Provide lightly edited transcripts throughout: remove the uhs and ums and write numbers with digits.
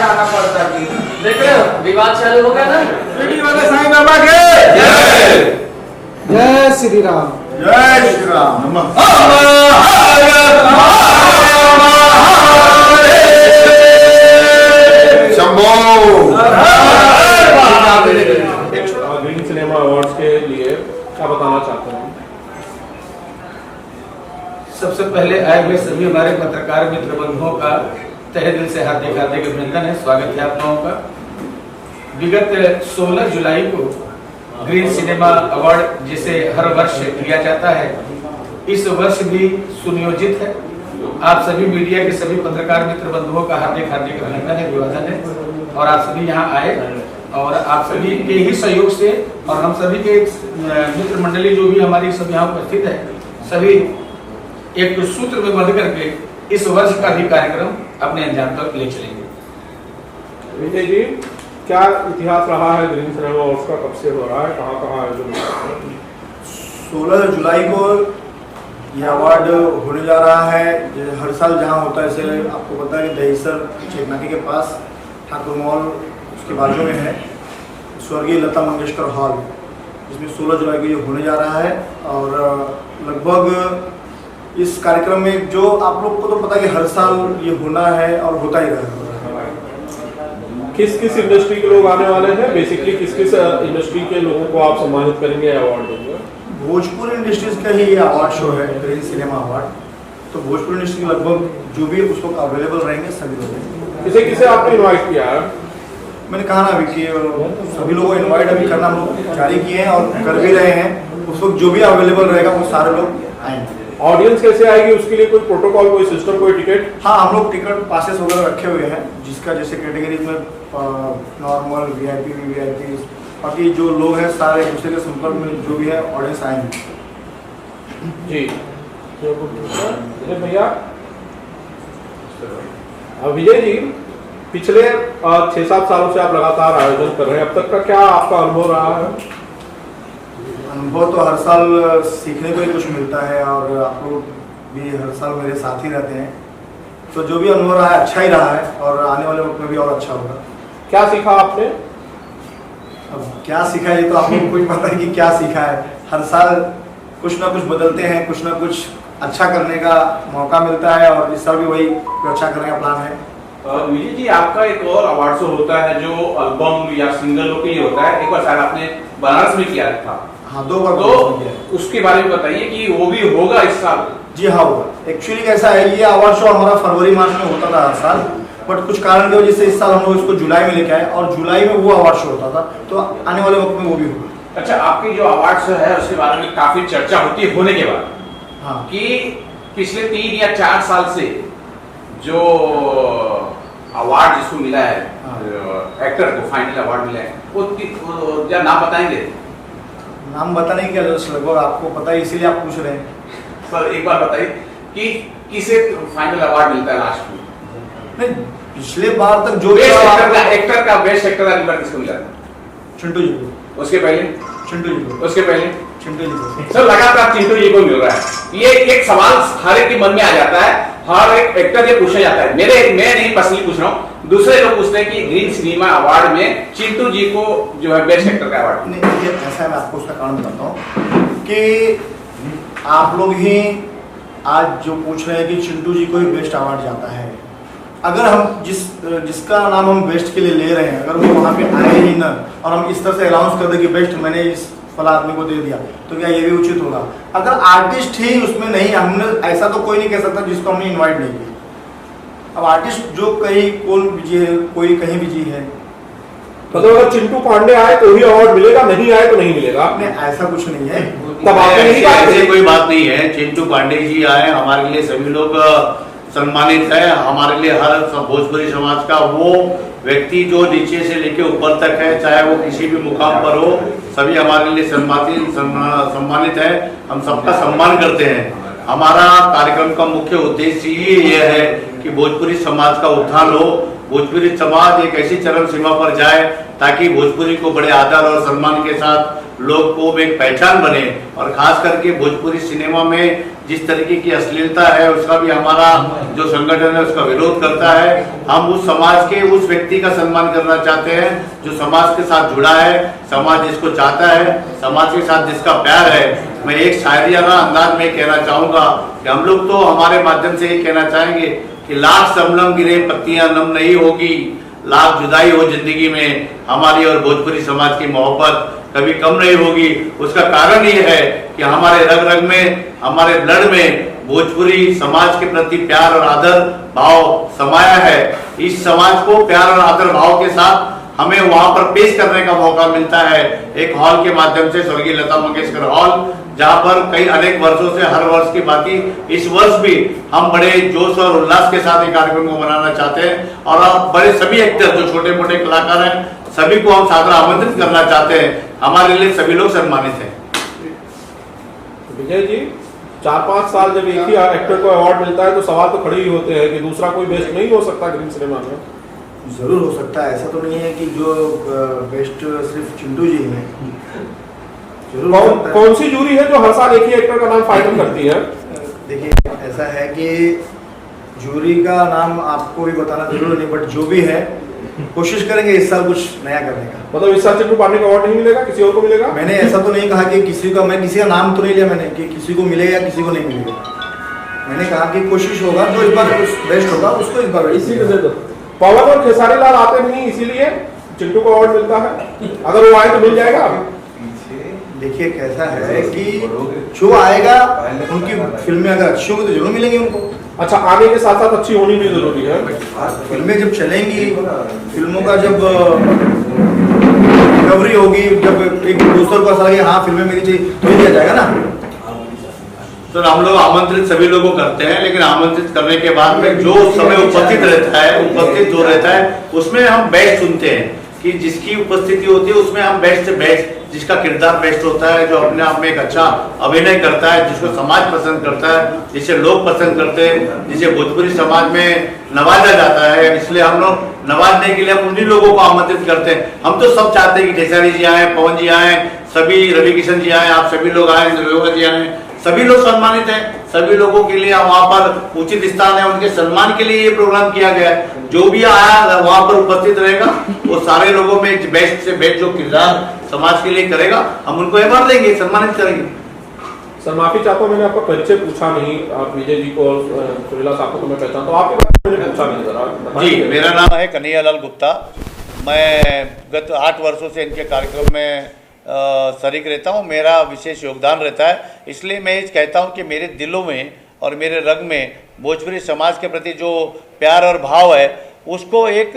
आना पड़ता कि देख रहे हो विवाद चालू हो गया ना। वाले साईं बाबा के जय श्री राम। जय Shri Ram. Green cinema awards के लिए क्या बताना चाहते हैं? सबसे पहले आए हुए सभी हमारे पत्रकार मित्र बंधुओं का तहे दिल से हार्दिक हार्दिक अभिनंदन है, स्वागत है आप लोगों का। विगत 16 जुलाई को ग्रीन सिनेमा अवार्ड जिसे हर वर्ष दिया जाता है, इस वर्ष भी सुनियोजित है। आप सभी मीडिया के सभी पत्रकार मित्र बंधुओं का हार्दिक हार्दिक अभिनंदन है, अभिवादन है। और आप सभी यहाँ आए और आप सभी के ही सहयोग से और हम सभी के मित्र मंडली जो भी हमारी सब यहाँ उपस्थित है, सभी एक सूत्र में बंध करके इस वर्ष का भी कार्यक्रम अपने अंजाम तक ले चलेंगे। विजय जी, क्या इतिहास रहा है ग्रीन सिनेमा अवार्ड्स का? कब से हो रहा है, कहाँ आयोजन? 16 जुलाई को यह अवार्ड होने जा रहा है। हर साल जहाँ होता है, जैसे आपको पता है कि दहीसर चेकनाकी के पास ठाकुर मॉल उसके बाजू में है स्वर्गीय लता मंगेशकर हॉल, जिसमें 16 जुलाई को ये होने जा रहा है। और लगभग इस कार्यक्रम में जो आप लोग को तो पता है कि हर साल ये होना है और होता ही रहेगा। किस किस इंडस्ट्री के लोग आने वाले हैं? बेसिकली किस किस इंडस्ट्री के लोगों को आप सम्मानित करेंगे, अवार्ड देंगे? भोजपुर इंडस्ट्रीज का ही ये अवार्ड शो है, ग्रीन सिनेमा अवार्ड। तो भोजपुर इंडस्ट्री के लगभग जो भी उस वक्त अवेलेबल रहेंगे सभी लोग। किसे किसे आपने इन्वाइट किया है? मैंने कहा ना अभी कि सभी लोगों को इन्वाइट अभी करना हम लोग जारी किए हैं और कर भी रहे हैं। उस वक्त जो भी अवेलेबल रहेगा वो सारे लोग आएंगे। ऑडियंस कैसे आएगी उसके लिए कोई प्रोटोकॉल, कोई सिस्टम, कोई टिकट? हाँ, हम लोग टिकट पासेस वगैरह रखे हुए हैं, जिसका जैसे कैटेगरीज में नॉर्मल, वीआईपी, वीवीआईपी, बाकी जो लोग हैं सारे एक दूसरे के संपर्क में जो भी है ऑडियंस आएंगे। जी भैया। विजय जी, पिछले 6-7 सालों से आप लगातार आयोजन कर रहे हैं, अब तक का क्या आपका अनुभव रहा है? अनुभव तो हर साल सीखने को ही कुछ मिलता है और आप लोग भी हर साल मेरे साथ ही रहते हैं, तो जो भी अनुभव रहा है अच्छा ही रहा है और आने वाले वक्त में भी और अच्छा होगा। क्या सीखा आपने? अब क्या सीखा है ये तो आपको कुछ पता है कि क्या सीखा है। हर साल कुछ ना कुछ बदलते हैं, कुछ ना कुछ अच्छा करने का मौका मिलता है और इस साल भी वही अच्छा करने का प्लान है। विजय जी, आपका एक और अवार्ड शो होता है जो एल्बम या सिंगलों के लिए होता है, एक बार शायद आपने बनारस में किया था। हाँ, 2 बार। तो उसके बारे में बताइए कि वो भी होगा इस साल? जी हाँ, होगा। एक्चुअली कैसा है, ये अवार्ड शो हमारा फरवरी-मार्च में होता था हर साल, बट कुछ कारण की वजह से इस साल हम लोग इसको जुलाई में लेके आए और जुलाई में वो अवार्ड शो होता था, तो आने वाले वक्त में वो भी होगा। अच्छा, आपकी जो अवार्ड शो है उसके बारे में काफी चर्चा होती है होने के बाद। हाँ, कि पिछले 3 या 4 साल से जो अवार्ड जिसको मिला है, एक्टर को फाइनल अवार्ड मिला है, वो क्या नाम बताएंगे? नाम बताने की क्या जरूरत, लगभग आपको पता है इसीलिए आप पूछ रहे हैं। सर एक बार बताइए कि किसे फाइनल अवार्ड मिलता है लास्ट में? नहीं, पिछले बार तक जो एक्टर का बेस्ट एक्टर का अवार्ड किसको मिला? चिंटू जी को। उसके पहले चिंटू जी को। उसके पहले चिंटू जी को। सर लगातार चिंटू जी को मिल रहा है। ये एक सवाल हर एक के मन में आ जाता है, हर एक एक्टर ये पूछा जाता है। मैं नहीं पर्सनली पूछ रहा हूँ, दूसरे लोग पूछते हैं कि ग्रीन सिनेमा अवार्ड में चिंटू जी को जो है बेस्ट एक्टर का अवार्ड। नहीं, ये ऐसा है, मैं आपको उसका कारण बताता हूँ कि आप लोग ही आज जो पूछ रहे हैं कि चिंटू जी को ही बेस्ट अवार्ड जाता है। अगर हम जिसका नाम हम बेस्ट के लिए ले रहे हैं, अगर वो वहाँ पे आए ही ना और हम इस तरह से अनाउंस कर दें कि बेस्ट मैंने इस फला आदमी को दे दिया, तो क्या ये भी उचित होगा? अगर आर्टिस्ट ही उसमें नहीं, हमने ऐसा तो कोई नहीं कह सकता जिसको हमने इन्वाइट नहीं किया। अब आर्टिस्ट जो कहीं कौन बिजी है, कोई कहीं बिजी है, मतलब अगर चिंटू पांडे आए तो ही अवार्ड मिलेगा, नहीं आए तो नहीं मिलेगा? आपने ऐसा कुछ नहीं है। तब आपने नहीं कहा ऐसी कोई बात नहीं है। चिंटू पांडे जी आए, हमारे लिए सभी लोग सम्मानित है। हमारे लिए हर भोजपुरी समाज का वो व्यक्ति जो नीचे से लेके ऊपर तक है, चाहे वो किसी भी मुकाम पर हो, सभी हमारे लिए सम्मानित है। हम सबका सम्मान करते हैं। हमारा कार्यक्रम का मुख्य उद्देश्य ही ये है कि भोजपुरी समाज का उत्थान हो, भोजपुरी समाज एक ऐसी चरम सीमा पर जाए ताकि भोजपुरी को बड़े आदर और सम्मान के साथ लोग को एक पहचान बने और खास करके भोजपुरी सिनेमा में जिस तरीके की अश्लीलता है उसका भी हमारा जो संगठन है उसका विरोध करता है। हम उस समाज के उस व्यक्ति का सम्मान करना चाहते हैं जो समाज के साथ जुड़ा है, समाज जिसको चाहता है, समाज के साथ जिसका प्यार है। मैं एक शायरियाना अंदाज में कहना चाहूँगा कि हम लोग तो हमारे माध्यम से ये कहना चाहेंगे कि लाख शबनम गिरे पत्तियां नम नहीं होगी, लाख जुदाई हो जिंदगी में, हमारी और भोजपुरी समाज की मोहब्बत कभी कम नहीं होगी। उसका कारण ये है कि हमारे रग रग में, हमारे ब्लड में भोजपुरी समाज के प्रति प्यार और आदर भाव समाया है। इस समाज को प्यार और आदर भाव के साथ हमें वहां पर पेश करने का मौका मिलता है एक हॉल के माध्यम से, स्वर्गीय लता मंगेशकर हॉल, जहां पर कई अनेक वर्षों से हर वर्ष की बाती इस वर्ष भी हम बड़े जोश और उल्लास के साथ एक कार्यक्रम को मनाना चाहते हैं। और अब बड़े सभी एक्टर जो छोटे मोटे कलाकार हैं सभी को हम सादर आमंत्रित करना चाहते हैं। हमारे लिए सभी लोग सम्मानित हैं। विजय जी, 4-5 साल जब एक ही एक्टर को अवार्ड मिलता है तो सवाल तो खड़े ही होते हैं कि दूसरा कोई बेस्ट नहीं हो सकता ग्रीन सिनेमा में? जरूर हो सकता है, ऐसा तो नहीं है कि जो बेस्ट सिर्फ चिंटू जी हैं। कौन सी जूरी है जो हर साल एक ही एक्टर का नाम फाइनल करती है? देखिए ऐसा है कि जूरी का नाम आपको भी बताना जरूर नहीं, बट जो भी है कोशिश करेंगे इस साल कुछ नया करने का। मतलब इस साल चिंटू पांडे का अवार्ड नहीं मिलेगा, किसी और को मिलेगा? मैंने ऐसा तो नहीं कहा कि किसी का, मैं किसी का नाम तो नहीं लिया मैंने कि किसी को मिलेगा किसी को नहीं मिलेगा। मैंने कहा कि कोशिश होगा जो इस बार बेस्ट होगा उसको इस बार इसी के दे। पवन और खेसारी लाल आते नहीं इसीलिए चिंटू को अवार्ड मिलता है, अगर वो आए तो मिल जाएगा। देखिए कैसा है कि जो आएगा उनकी फिल्में अगर अच्छी होंगी तो जरूर मिलेंगी उनको। अच्छा, आने के साथ साथ अच्छी होनी भी जरूरी है। फिल्में जब चलेंगी, फिल्मों का जब रिकवरी होगी, जब एक दूसरे को ऐसा लगे हाँ फिल्में मिलनी चाहिए तो ही दिया जाएगा ना। तो हम लोग आमंत्रित सभी लोगों को करते हैं, लेकिन आमंत्रित करने के बाद में जो समय उपस्थित रहता है, उपस्थित जो रहता है उसमें हम बेस्ट चुनते हैं कि जिसकी उपस्थिति होती है उसमें हम बेस्ट से बेस्ट, जिसका किरदार बेस्ट होता है, जो अपने आप में एक अच्छा अभिनय करता है, जिसको समाज पसंद करता है, जिसे लोग पसंद करते हैं, जिसे भोजपुरी समाज में नवाजा जाता है, इसलिए हम लोग नवाजने के लिए हम उन्हीं लोगों को आमंत्रित करते हैं। हम तो सब चाहते हैं कि खेसारी जी आए, पवन जी आए, सभी रवि किशन जी आए, आप सभी लोग आए, इंद्र जी आए, सभी लोग सम्मानित हैं। सभी लोगों के लिए वहाँ पर उचित स्थान है, उनके सम्मान के लिए ये प्रोग्राम किया गया है। जो भी आया वहाँ पर उपस्थित रहेगा वो सारे लोगों में बेस्ट से बेस्ट जो किरदार समाज के लिए करेगा हम उनको अवार्ड देंगे, सम्मानित करेंगे। सर माफी चाहता हूँ, मैंने आपका परिचय पूछा नहीं। आप विजय जी को और सुरीला साहब को तो मैं पहचानता हूँ, आपके बारे में मैंने पूछा नहीं जरा। जी, मेरा नाम है कन्हैयालाल गुप्ता। मैं गत 8 वर्षों से इनके कार्यक्रम में शरीक रहता हूँ। मेरा विशेष योगदान रहता है, इसलिए मैं ये कहता हूँ कि मेरे दिलों में और मेरे रग में भोजपुरी समाज के प्रति जो प्यार और भाव है उसको एक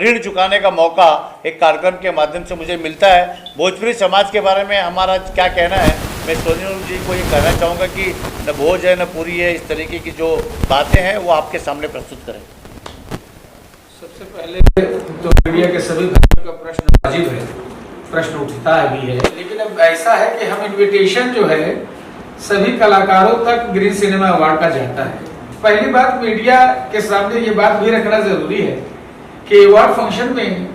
ऋण चुकाने का मौका एक कार्यक्रम के माध्यम से मुझे मिलता है। भोजपुरी समाज के बारे में हमारा क्या कहना है, मैं सोनी जी को ये कहना चाहूँगा कि न भोज है न पूरी है, इस तरीके की जो बातें हैं वो आपके सामने प्रस्तुत करें। सबसे पहले तो मीडिया के सभी भाइयों का प्रश्न वाजिब है, प्रश्न उठता भी है, लेकिन अब ऐसा है कि हम इनविटेशन जो है सभी कलाकारों तक ग्रीन सिनेमा अवार्ड का जाता है। पहली बात, मीडिया के सामने ये बात भी रखना जरूरी है कि अवार्ड फंक्शन में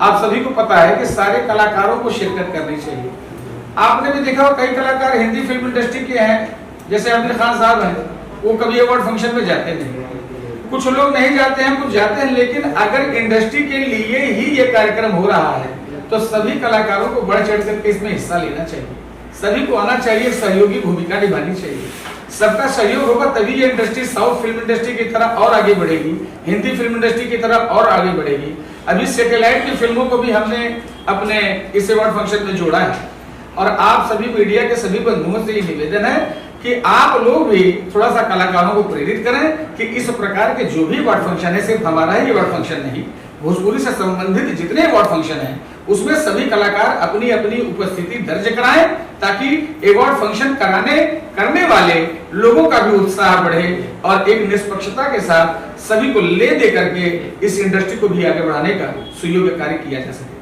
आप सभी को पता है कि सारे कलाकारों को शिरकत करनी चाहिए। आपने भी देखा कई कलाकार हिंदी फिल्म इंडस्ट्री के हैं, जैसे आमिर खान साहब हैं, वो कभी अवार्ड फंक्शन में जाते नहीं। कुछ लोग नहीं जाते हैं, कुछ जाते हैं, लेकिन अगर इंडस्ट्री के लिए ही ये कार्यक्रम हो रहा है तो सभी कलाकारों को बढ़ चढ़ करके इसमें हिस्सा लेना चाहिए, सभी को आना चाहिए, सहयोगी भूमिका निभानी चाहिए। सबका सहयोग होगा तभी ये इंडस्ट्री साउथ फिल्म इंडस्ट्री की तरह और आगे बढ़ेगी, हिंदी फिल्म इंडस्ट्री की तरह और आगे बढ़ेगी। अभी सैटेलाइट की फिल्मों को भी हमने अपने इस अवार्ड फंक्शन में जोड़ा है। और आप सभी मीडिया के सभी बंधुओं से ये निवेदन है कि आप लोग भी थोड़ा सा कलाकारों को प्रेरित करें कि इस प्रकार के जो भी अवार्ड फंक्शन है, सिर्फ हमारा ही अवार्ड फंक्शन नहीं, भोजपुरी से संबंधित जितने अवार्ड फंक्शन हैं उसमें सभी कलाकार अपनी अपनी उपस्थिति दर्ज कराएं, ताकि अवार्ड फंक्शन करने वाले लोगों का भी उत्साह बढ़े और एक निष्पक्षता के साथ सभी को ले दे करके इस इंडस्ट्री को भी आगे बढ़ाने का सुयोग्य कार्य किया जा सके।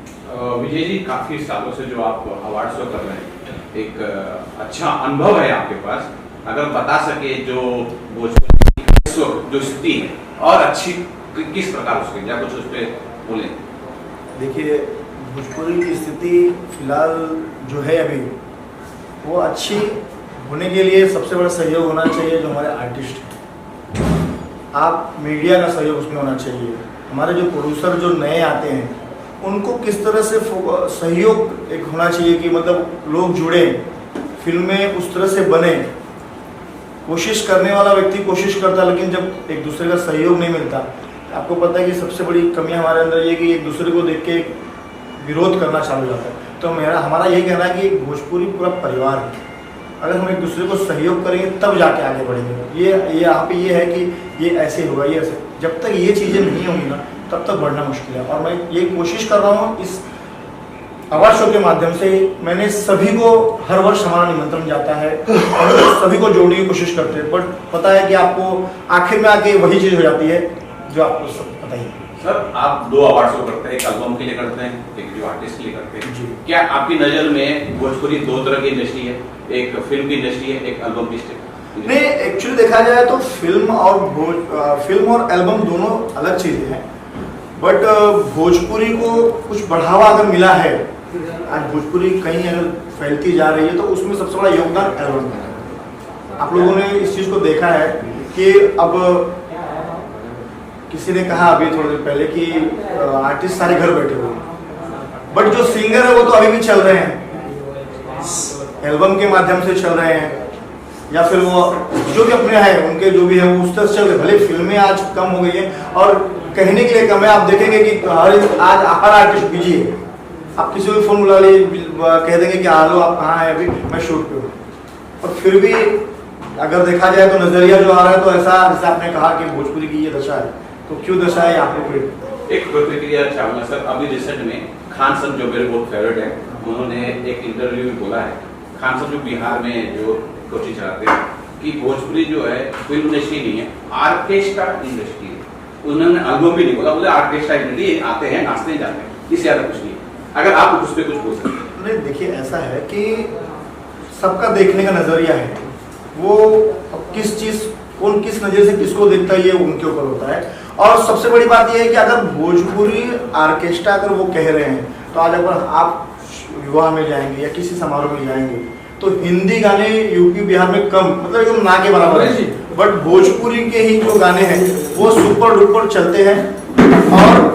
विजय जी, काफी सालों से जो आप अवार्ड शो कर रहे हैं, एक अच्छा अनुभव है आपके पास, अगर बता सके जो भोजपुरी जो स्थिति है और अच्छी किस प्रकार उसके या कुछ उस पर बोले। देखिए, भोजपुरी की स्थिति फिलहाल जो है अभी वो अच्छी होने के लिए सबसे बड़ा सहयोग होना चाहिए जो हमारे आर्टिस्ट हैं। आप मीडिया का सहयोग उसमें होना चाहिए। हमारे जो प्रोड्यूसर जो नए आते हैं उनको किस तरह से सहयोग एक होना चाहिए कि मतलब लोग जुड़े, फिल्में उस तरह से बने। कोशिश करने वाला व्यक्ति कोशिश करता है, लेकिन जब एक दूसरे का सहयोग नहीं मिलता, आपको पता है कि सबसे बड़ी कमी हमारे अंदर ये कि एक दूसरे को देख के विरोध करना चालू हो जाता है। तो हमारा यही कहना है कि भोजपुरी पूरा परिवार है। अगर हम एक दूसरे को सहयोग करेंगे तब जाके आगे बढ़ेंगे। ये यहाँ पे ये है कि ये ऐसे होगा, ये ऐसे, जब तक ये चीज़ें नहीं होंगी ना तब तक बढ़ना मुश्किल है। और मैं ये कोशिश कर रहा हूँ इस अवार्ड शो के माध्यम से, मैंने सभी को हर वर्ष हमारा निमंत्रण जाता है और सभी को जोड़ने की कोशिश करते हैं, बट पता है कि आपको आखिर में आके वही चीज़ हो जाती है जो आपको सब पता ही है। सर, आप 2 अवार्ड शो करते हैं, एक एल्बम के लिए करते हैं, एक जो आर्टिस्ट के लिए करते हैं। क्या आपकी नज़र में भोजपुरी 2 तरह की इंडस्ट्री है, एक फिल्म की इंडस्ट्री है, एक एल्बम की इंडस्ट्री? नहीं, एक्चुअली देखा जाए तो फिल्म और एल्बम दोनों अलग चीज़ें हैं, बट भोजपुरी को कुछ बढ़ावा अगर मिला है, आज भोजपुरी कहीं अगर फैलती जा रही है, तो उसमें सबसे बड़ा योगदान एल्बम का है। आप लोगों ने इस चीज़ को देखा है कि अब किसी ने कहा अभी थोड़ी देर पहले कि आर्टिस्ट सारे घर बैठे हुए, बट जो सिंगर है वो तो अभी भी चल रहे हैं, एल्बम के माध्यम से चल रहे हैं, या फिर वो जो भी अपने हैं उनके जो भी है वो उस तरह से चल रहे। भले फिल्में आज कम हो गई हैं और कहने के लिए कम है, आप देखेंगे कि आज हर आर्टिस्ट बिजी है। आप किसी को फोन बुला लिए, कह देंगे कि हेलो आप कहाँ हैं, अभी मैं शूट पे हूँ। और फिर भी अगर देखा जाए तो नजरिया जो आ रहा है तो ऐसा, जैसे आपने कहा कि भोजपुरी की ये दशा है, तो क्यों दशा है आप लोग? एक प्रतिक्रिया चाहूँगा सर। अभी रिसेंट में खान सर जो मेरे बहुत फेवरेट है, उन्होंने एक इंटरव्यू में बोला है, खान सर जो बिहार में जो कोचिंग चलाते हैं, कि भोजपुरी जो है फिल्म इंडस्ट्री नहीं है, ऑर्केस्ट्रा इंडस्ट्री है। उन्होंने एल्बम भी नहीं बोला, बोले ऑर्केस्ट्रा इंडस्ट्री, आते हैं नाचते जाते हैं, इससे ज़्यादा कुछ नहीं है। अगर आप उस पर कुछ बोल सकते हैं। नहीं, देखिए ऐसा है कि सबका देखने का नज़रिया है, वो किस चीज़ कौन किस नज़र से किसको देखता है ये उनके ऊपर होता है। और सबसे बड़ी बात यह है कि अगर भोजपुरी ऑर्केस्ट्रा अगर वो कह रहे हैं, तो आज अगर आप विवाह में जाएंगे या किसी समारोह में जाएंगे तो हिंदी गाने यूपी बिहार में कम, मतलब एकदम ना के बराबर है, बट भोजपुरी के ही जो गाने हैं वो सुपर डुपर चलते हैं और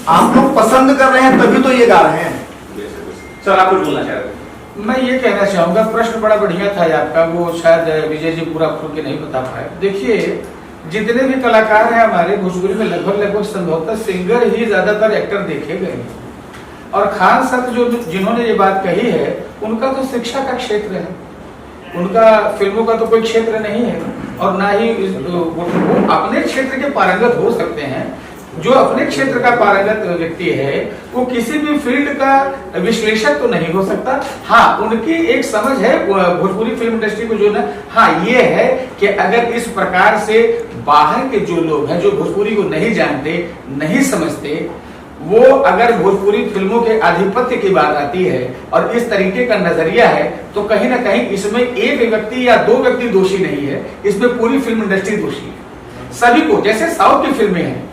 आप लोग पसंद कर रहे हैं, तभी तो ये गा रहे हैं। सर, आप कुछ बोलना चाह रहे हैं? मैं ये कहना चाहूंगा, प्रश्न बड़ा बढ़िया था आपका, वो शायद विजय जी पूरा खुल के नहीं बता पाए। देखिए, जितने भी कलाकार हैं हमारे भोजपुरी में, लगभग संभवतः सिंगर ही ज्यादातर एक्टर देखे गए हैं। और खान सर जो जिन्होंने ये बात कही है, उनका तो शिक्षा का क्षेत्र है, उनका फिल्मों का तो कोई क्षेत्र नहीं है, और ना ही वो अपने क्षेत्र के पारंगत हो सकते हैं। जो अपने क्षेत्र का पारंगत व्यक्ति है वो किसी भी फील्ड का विश्लेषक तो नहीं हो सकता। हाँ, उनकी एक समझ है भोजपुरी फिल्म इंडस्ट्री को जो ना, हाँ ये है कि अगर इस प्रकार से बाहर के जो लोग हैं जो भोजपुरी को नहीं जानते, नहीं समझते, वो अगर भोजपुरी फिल्मों के आधिपत्य की बात आती है और इस तरीके का नजरिया है, तो कहीं ना कहीं इसमें एक व्यक्ति या 2 व्यक्ति दोषी नहीं है, इसमें पूरी फिल्म इंडस्ट्री दोषी है। सभी को, जैसे साउथ की फिल्में हैं,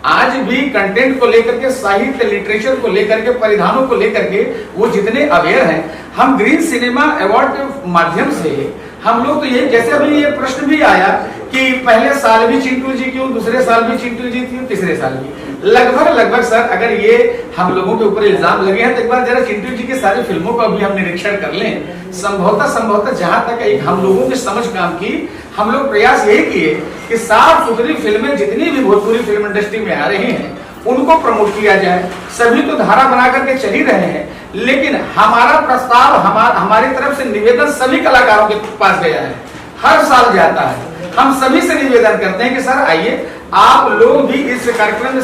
आज भी कंटेंट को लेकर के, साहित्य लिटरेचर को लेकर के, परिधानों को लेकर के वो जितने अवेयर हैं, हम ग्रीन सिनेमा अवार्ड के माध्यम से हम लोग तो ये, जैसे अभी ये प्रश्न भी आया कि पहले साल भी चिंटू जी क्यों, दूसरे साल भी चिंटू जी क्यों, तीसरे साल भी, लगभग सर अगर ये हम लोगों के ऊपर इल्जाम लगे हैं तो एक बार जरा चिंटू जी की सारी फिल्मों का भी हम निरीक्षण कर लें। संभवतः जहां तक एक हम लोगों की समझ काम की, हम लोग प्रयास यही किए कि साफ सुथरी फिल्में जितनी भी भोजपुरी फिल्म इंडस्ट्री में आ रही हैं उनको प्रमोट किया जाए। सभी तो धारा बना करके चल ही रहे हैं, लेकिन हमारा प्रस्ताव, हमारी तरफ से निवेदन सभी कलाकारों के पास गया है, हर साल जाता है। हम सभी से निवेदन करते हैं कि सर आइए, आप लोग भी इस कार्यक्रम में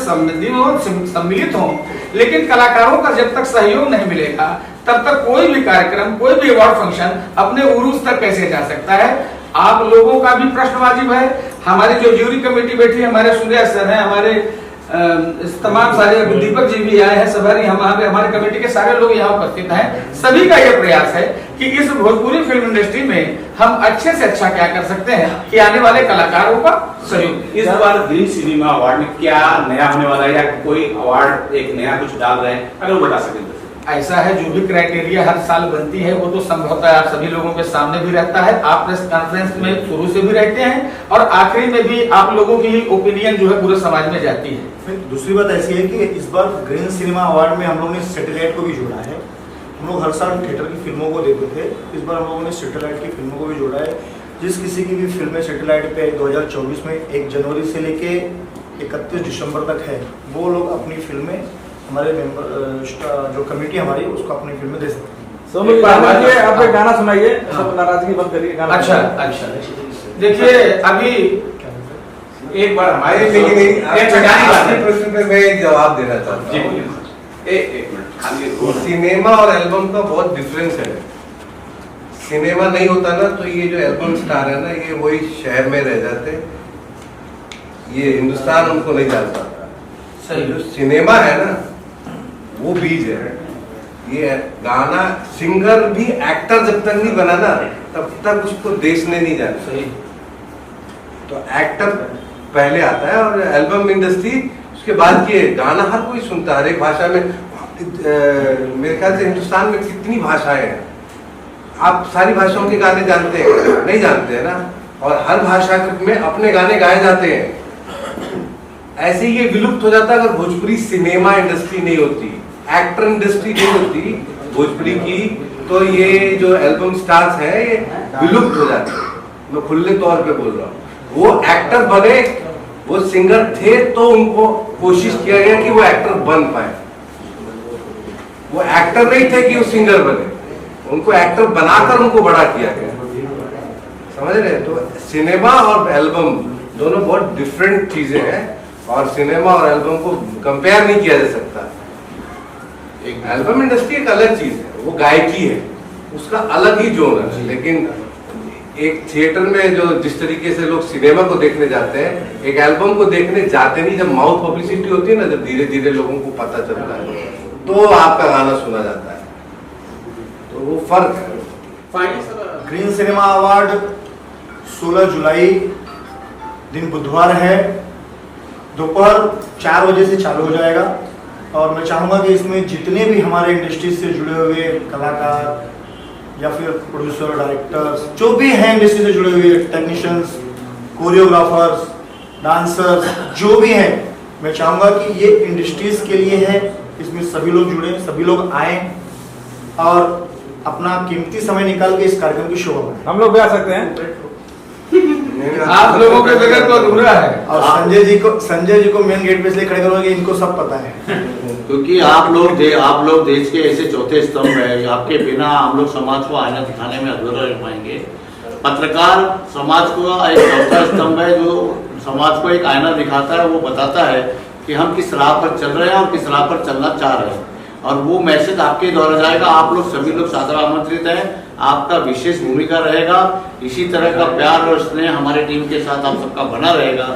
सम्मिलित हों, लेकिन कलाकारों का जब तक सहयोग नहीं मिलेगा तब तक कोई भी कार्यक्रम, कोई भी अवार्ड फंक्शन अपने उरूज तक कैसे जा सकता है। आप लोगों का भी प्रश्न वाजिब है। हमारी जो ज्यूरी कमेटी बैठी है, हमारे सूर्या सर हैं, हमारे तमाम सारे दीपक जी भी आए हैं, सभी हमारे कमेटी के सारे लोग यहाँ उपस्थित हैं। सभी का यह प्रयास है कि इस भोजपुरी फिल्म इंडस्ट्री में हम अच्छे से अच्छा क्या कर सकते हैं कि आने वाले कलाकारों का सहयोग। इस बार ग्रीन सिनेमा अवार्ड में क्या नया होने वाला है, या कोई अवार्ड एक नया कुछ डाल रहे हैं, अगर वो बता सकें। ऐसा है, जो भी क्राइटेरिया हर साल बनती है वो तो संभवतः आप सभी लोगों के सामने भी रहता है, आप प्रेस कॉन्फ्रेंस में शुरू से भी रहते हैं और आखिरी में भी आप लोगों की ओपिनियन जो है पूरे समाज में जाती है। फिर दूसरी बात ऐसी है कि इस बार ग्रीन सिनेमा अवार्ड में हम लोगों ने सैटेलाइट को भी जोड़ा है। हम लोग हर साल थिएटर की फिल्मों को देते थे, इस बार हम लोगों ने सैटेलाइट की फिल्मों को भी जोड़ा है। जिस किसी की भी फिल्में सैटेलाइट पे 2024 में 1 जनवरी से लेके 31 दिसंबर तक है, वो लोग अपनी फिल्में हमारे मेंबर जो कमेटी हमारी उसको अपनी फिल्में दे सकते हैं। आप एक गाना सुनाइए, सब नाराजगी बंद करिए गाना। अच्छा देखिए अभी एक बार हमारे आपके प्रश्न पे मैं एक जवाब देना चाहता हूँ। एक मिनट खाली सिनेमा और एल्बम का बहुत डिफरेंस है। सिनेमा नहीं होता ना तो ये जो एल्बम स्टार है ना, ये वही शहर में रह जाते, ये हिंदुस्तान उनको नहीं जानता। सही। जो सिनेमा है ना वो बीज है। ये गाना सिंगर भी एक्टर जब तक नहीं बना ना तब तक उसको देश ने नहीं जाना। सही। तो एक्टर पहले आता है और एल्बम इंडस्ट्री उसके बाद की। गाना हर कोई सुनता है, हर एक भाषा में। मेरे ख्याल से हिंदुस्तान में कितनी भाषाएं हैं, आप सारी भाषाओं के गाने जानते हैं? नहीं जानते हैं ना। और हर भाषा में अपने गाने गाए जाते हैं। ऐसे ये विलुप्त हो जाता अगर भोजपुरी सिनेमा इंडस्ट्री नहीं होती, एक्टर इंडस्ट्री नहीं होती भोजपुरी की, तो ये जो एल्बम स्टार्स हैं ये विलुप्त हो जाते। मैं खुले तौर पे बोल रहा हूँ। वो एक्टर बने, वो सिंगर थे तो उनको कोशिश किया गया कि वो एक्टर बन पाए। वो एक्टर नहीं थे कि वो सिंगर बने, उनको एक्टर बनाकर उनको बड़ा किया गया। समझ रहे? तो सिनेमा और एल्बम दोनों बहुत डिफरेंट चीजें हैं और सिनेमा और एल्बम को कंपेयर नहीं किया जा सकता। एक एल्बम इंडस्ट्री एक अलग चीज है, वो गायकी है, उसका अलग ही जोन है। लेकिन एक थिएटर में जो जिस तरीके से लोग सिनेमा को देखने जाते हैं, एक एल्बम को देखने जाते नहीं। जब माउथ पब्लिसिटी होती है ना, जब धीरे धीरे लोगों को पता चलता है तो आपका गाना सुना जाता है। तो वो फर्क है। ग्रीन सिनेमा अवार्ड 16 जुलाई दिन बुधवार है, दोपहर 4 बजे से चालू हो जाएगा। और मैं चाहूँगा कि इसमें जितने भी हमारे इंडस्ट्री से जुड़े हुए कलाकार या फिर प्रोड्यूसर, डायरेक्टर्स, जो भी हैं इंडस्ट्री से जुड़े हुए टेक्नीशियंस, कोरियोग्राफर्स, डांसर्स, जो भी हैं, मैं चाहूँगा कि ये इंडस्ट्रीज के लिए है। इसमें सभी लोग जुड़े, सभी लोग आए और अपना कीमती समय निकाल के इस कार्यक्रम की शोभा बढ़ाएं। हम लोग भी आ सकते हैं। आप लोगों के बगैर तो अधूरा है। और संजय जी को मेन गेट पे इसलिए खड़े करोगे, इनको सब पता है। क्योंकि आप लोग देश के ऐसे चौथे स्तंभ है, आपके बिना हम लोग समाज को आईना दिखाने में अधूरा रह पाएंगे। पत्रकार समाज को एक चौथा स्तंभ है जो समाज को एक आईना दिखाता है, वो बताता है कि हम किस राह पर चल रहे हैं और किस राह पर चलना चाह रहे हैं। और वो मैसेज आपके द्वारा जाएगा। आप लोग सभी लोग सादर आमंत्रित हैं, आपका विशेष भूमिका रहेगा। इसी तरह का प्यार और स्नेह हमारे टीम के साथ आप सबका बना रहेगा,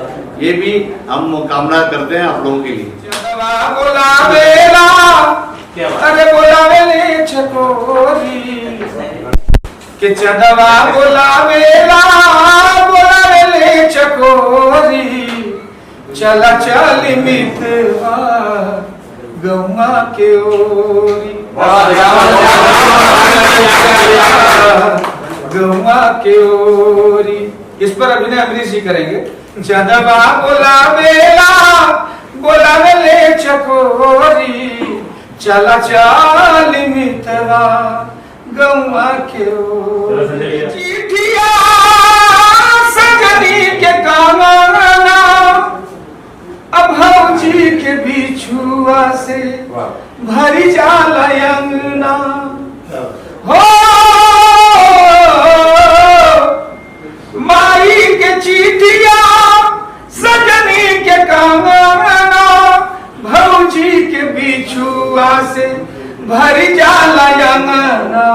ये भी हम कामना करते हैं आप लोगों के लिए। कि चदवा बुलावेला बुलावेले चकोरी, चला चल मितवा गौवा के ओरी, गौवा के ओरी। इस पर अभिनय अमरीश जी करेंगे। चदवा बुलावेला बुलावेले चकोरी, चला चल मितवा गौवा के ओरी। चिट्ठिया सजनी के कामना, अब भौजी के बिछुआ से भरी जाला अंगना। हो माई के चिट्ठिया सजनी के कामना, भौजी के बिछुआ से भरी जाला अंगना।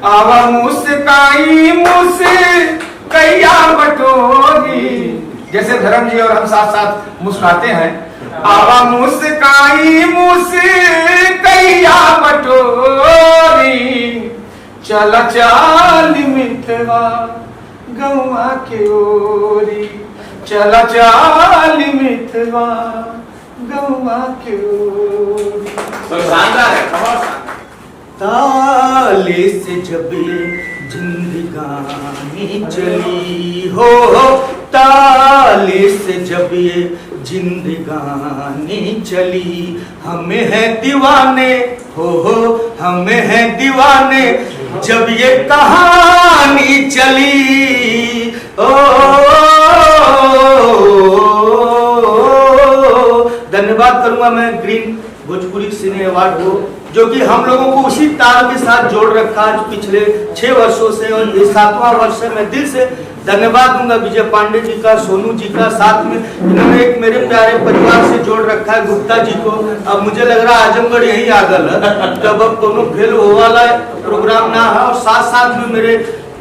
आवा मुस्काई मुस्कैया बटोरी, जैसे धर्म जी और हम साथ साथ मुस्काते हैं। आवा मुस्काई मुस्कैया बटोरी, चला चाल मितवा गौवा के ओरी, चला चाल मितवा गौवा के ओरी। तो शानदार है, बहुत शानदार। ताले से जब ये जिंदगानी चली हो, ताले से जब ये जिंदगानी चली, हमें है दीवाने हो, हमें है दीवाने जब ये कहानी चली। ओ धन्यवाद करूंगा मैं ग्रीन भोजपुरी सिने अवार्ड को, जो कि हम लोगों को उसी ताल के साथ जोड़ रखा है पिछले 6 वर्षों से, और ये 7वां वर्ष है। मैं दिल से धन्यवाद दूंगा विजय पांडे जी का, सोनू जी का, साथ में इन्होंने एक मेरे प्यारे परिवार से जोड़ रखा है गुप्ता जी को। अब मुझे लग रहा है आजमगढ़ यही आ गल है, तब अब दोनों फेल हो वाला प्रोग्राम ना है। और साथ साथ में मेरे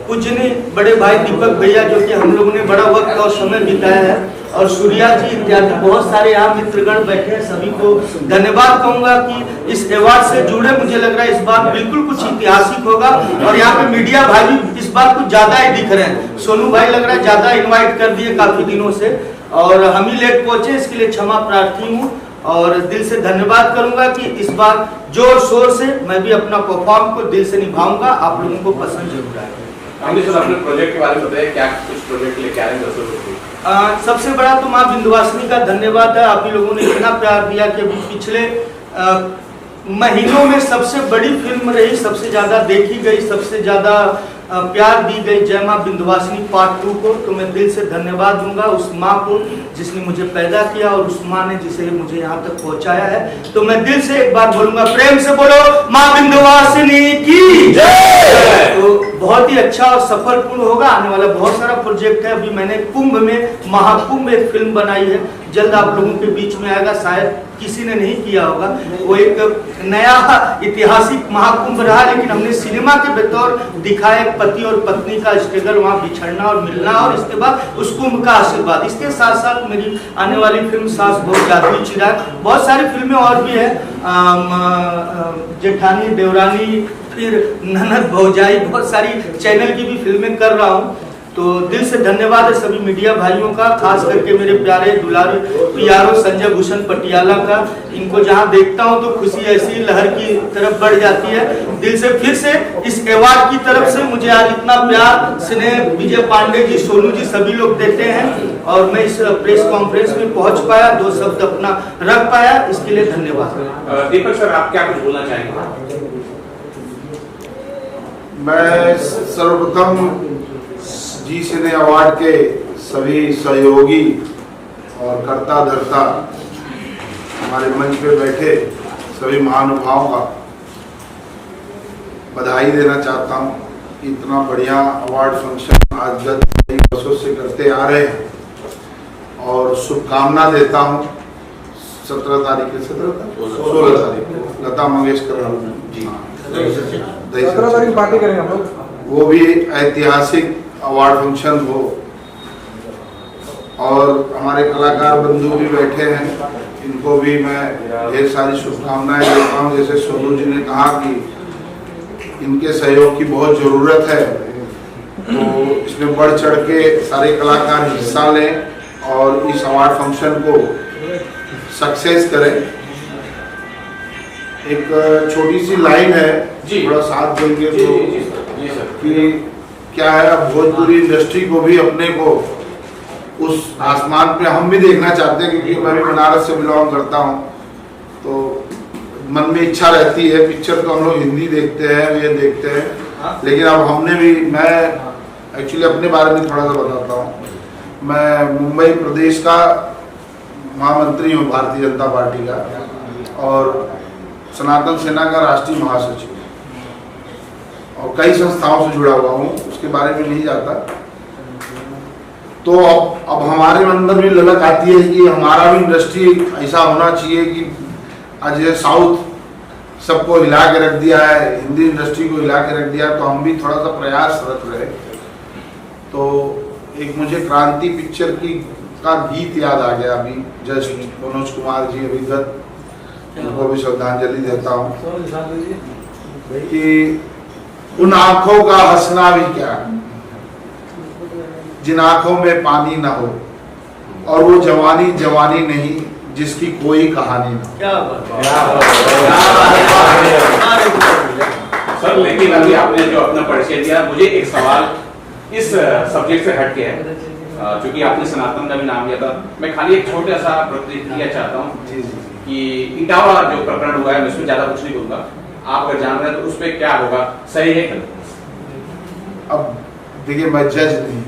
पूजनीय बड़े भाई दीपक भैया, जो कि हम लोगों ने बड़ा वक्त और समय बिताया है, और सूर्या जी इत्यादि बहुत सारे यहाँ मित्रगण बैठे हैं, सभी को धन्यवाद कहूंगा कि इस अवार्ड से जुड़े। मुझे लग रहा है इस बार बिल्कुल कुछ ऐतिहासिक होगा, और यहाँ पे मीडिया भाई भी इस बार कुछ ज्यादा ही दिख रहे हैं। सोनू भाई लग रहा है ज्यादा इन्वाइट कर दिए काफी दिनों से, और हम ही लेट पहुंचे, इसके लिए क्षमा प्रार्थी हूँ। और दिल से धन्यवाद करूंगा कि इस बार जोर शोर से मैं भी अपना परफॉर्म को दिल से निभाऊंगा, आप लोगों को पसंद जरूर आएगा। अपने प्रोजेक्ट के बारे में बताइए, क्या कुछ प्रोजेक्ट लेके आ रहे हैं? सबसे बड़ा तो माँ विंध्यवासिनी का धन्यवाद है, आप ही लोगों ने इतना प्यार दिया कि अभी पिछले महीनों में सबसे बड़ी फिल्म रही, सबसे ज्यादा देखी गई, सबसे ज्यादा प्यार दी गई जय माँ विंध्यवासिनी पार्ट 2 को। तो मैं दिल से धन्यवाद दूंगा उस माँ को जिसने मुझे पैदा किया, और उस माँ ने जिसे मुझे यहाँ तक पहुँचाया है। तो मैं दिल से एक बार बोलूंगा, प्रेम से बोलो माँ विंध्यवासिनी की जय। तो बहुत ही अच्छा और सफलपूर्ण होगा, आने वाला बहुत सारा प्रोजेक्ट है। अभी मैंने कुंभ में महाकुंभ एक फिल्म बनाई है, जल्द आप लोगों के बीच में आएगा, शायद किसी ने नहीं किया होगा। वो एक नया ऐतिहासिक महाकुंभ रहा, लेकिन हमने सिनेमा के बतौर दिखाया पति और पत्नी का स्ट्रगल, वहाँ बिछड़ना और मिलना, और इसके बाद उस कुंभ का आशीर्वाद। इसके साथ साथ मेरी आने वाली फिल्म सास बहुत जादुई चिराग, बहुत सारी फिल्में और भी है, जेठानी देवरानी, फिर ननद भौजाई, बहुत सारी चैनल की भी फिल्में कर रहा हूँ। तो दिल से धन्यवाद है सभी मीडिया भाइयों का, खास करके मेरे प्यारे दुलारे पियारो संजय भूषण पटियाला का। इनको जहां देखता हूं तो खुशी ऐसी लहर की तरफ बढ़ जाती है। दिल से फिर से इस अवार्ड की तरफ से मुझे आज इतना प्यार स्नेह विजय पांडे जी, सोनू जी सभी लोग देते हैं, और मैं इस प्रेस कॉन्फ्रेंस में पहुंच पाया, 2 शब्द अपना रख पाया, इसके लिए धन्यवाद। दीपक सर, आप क्या कुछ बोलना चाहेंगे? मैं सर्वप्रथम जी सिने अवार्ड के सभी सहयोगी और कर्ता धर्ता, हमारे मंच पे बैठे सभी महानुभावों का बधाई देना चाहता हूँ। इतना बढ़िया अवार्ड फंक्शन आज गत कई वर्षों से करते आ रहे हैं, और शुभकामना देता हूँ 16 तारीख को लता मंगेशकर जी 17 तारीख पार्टी करेंगे हम लोग, वो भी ऐतिहासिक अवार्ड फंक्शन हो। और हमारे कलाकार बंधु भी बैठे हैं, इनको भी मैं ढेर सारी शुभकामनाएं देता हूँ। जैसे सोनू जी ने कहा कि इनके सहयोग की बहुत ज़रूरत है, तो इसमें बढ़ चढ़ के सारे कलाकार हिस्सा लें और इस अवार्ड फंक्शन को सक्सेस करें। एक छोटी सी लाइन है, थोड़ा साथ देंगे तो, कि क्या है, अब भोजपुरी इंडस्ट्री को भी अपने को उस आसमान पे हम भी देखना चाहते हैं, क्योंकि मैं भी बनारस से बिलोंग करता हूँ, तो मन में इच्छा रहती है। पिक्चर तो हम लोग हिंदी देखते हैं, ये देखते हैं, लेकिन अब हमने भी, मैं एक्चुअली अपने बारे में थोड़ा सा बताता हूँ। मैं मुंबई प्रदेश का महामंत्री हूँ भारतीय जनता पार्टी का, और सनातन सेना का राष्ट्रीय महासचिव, और कई संस्थाओं से जुड़ा हुआ हूँ, उसके बारे में नहीं जाता। तो अब हमारे अंदर भी ललक आती है कि हमारा भी इंडस्ट्री ऐसा होना चाहिए कि आज ये साउथ सबको हिला के रख दिया है, हिंदी इंडस्ट्री को हिला के रख दिया, तो हम भी थोड़ा सा प्रयासरत रहे। तो एक मुझे क्रांति पिक्चर का गीत याद आ गया अभी जस्ट, मनोज कुमार जी अभिगत, उनको भी श्रद्धांजलि देता हूँ कि उन आंखों का हंसना भी क्या, जिन आंखों में पानी ना हो, और वो जवानी जवानी नहीं जिसकी कोई कहानी ना। क्या बात सर, लेकिन अभी आपने जो अपना परिचय दिया, मुझे एक सवाल इस सब्जेक्ट से हट के है, क्योंकि आपने सनातन का भी नाम लिया था। मैं खाली एक छोटा सा प्रतिक्रिया चाहता हूँ कि इटावा जो प्रकरण हुआ है, मैं उसमें ज्यादा कुछ नहीं बोलूंगा, आप अगर जान रहे हैं तो उस पर क्या होगा, सही है गलत? अब देखिए, मैं जज नहीं हूं,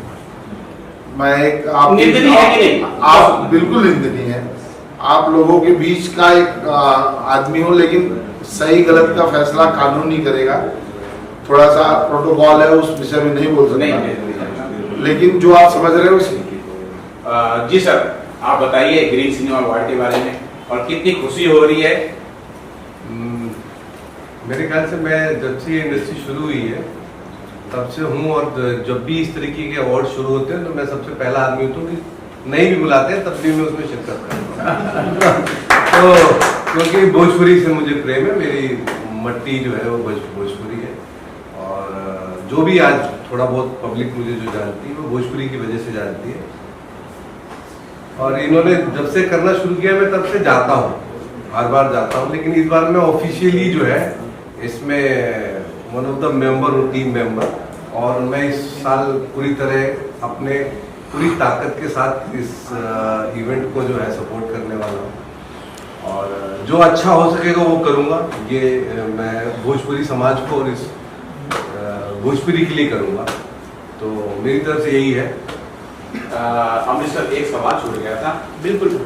मैं एक आप निंदनीय है कि नहीं? आप बिल्कुल निंदनीय है, आप लोगों के बीच का एक आदमी हो, लेकिन सही गलत का फैसला कानून ही करेगा। थोड़ा सा प्रोटोकॉल है, उस विषय में नहीं बोल सकता, लेकिन जो आप समझ रहे हो जी सर, आप बताइए ग्रीन सिनेमा अवार्ड के बारे में और कितनी खुशी हो रही है। मेरे ख्याल से मैं जब से ये इंडस्ट्री शुरू हुई है तब से हूँ, और जब भी इस तरीके के अवार्ड शुरू होते हैं तो मैं सबसे पहला आदमी होता हूँ कि नहीं भी बुलाते हैं तब भी मैं उसमें शिरकत करता हूँ। तो क्योंकि भोजपुरी से मुझे प्रेम है, मेरी मट्टी जो है वो भोजपुरी है, और जो भी आज थोड़ा बहुत पब्लिक मुझे जो जानती है वो भोजपुरी की वजह से जानती है। और इन्होंने जब से करना शुरू किया मैं तब से जाता हूँ, हर बार जाता हूँ, लेकिन इस बार मैं ऑफिशियली जो है इसमें वन ऑफ द मेंबर हूँ, टीम मेंबर, और मैं इस साल पूरी तरह अपने पूरी ताकत के साथ इस इवेंट को जो है सपोर्ट करने वाला हूँ, और जो अच्छा हो सकेगा वो करूँगा। ये मैं भोजपुरी समाज को और इस भोजपुरी के लिए करूँगा, तो मेरी तरफ से यही है। अमृत सर, एक सवाल छूट गया था। बिल्कुल,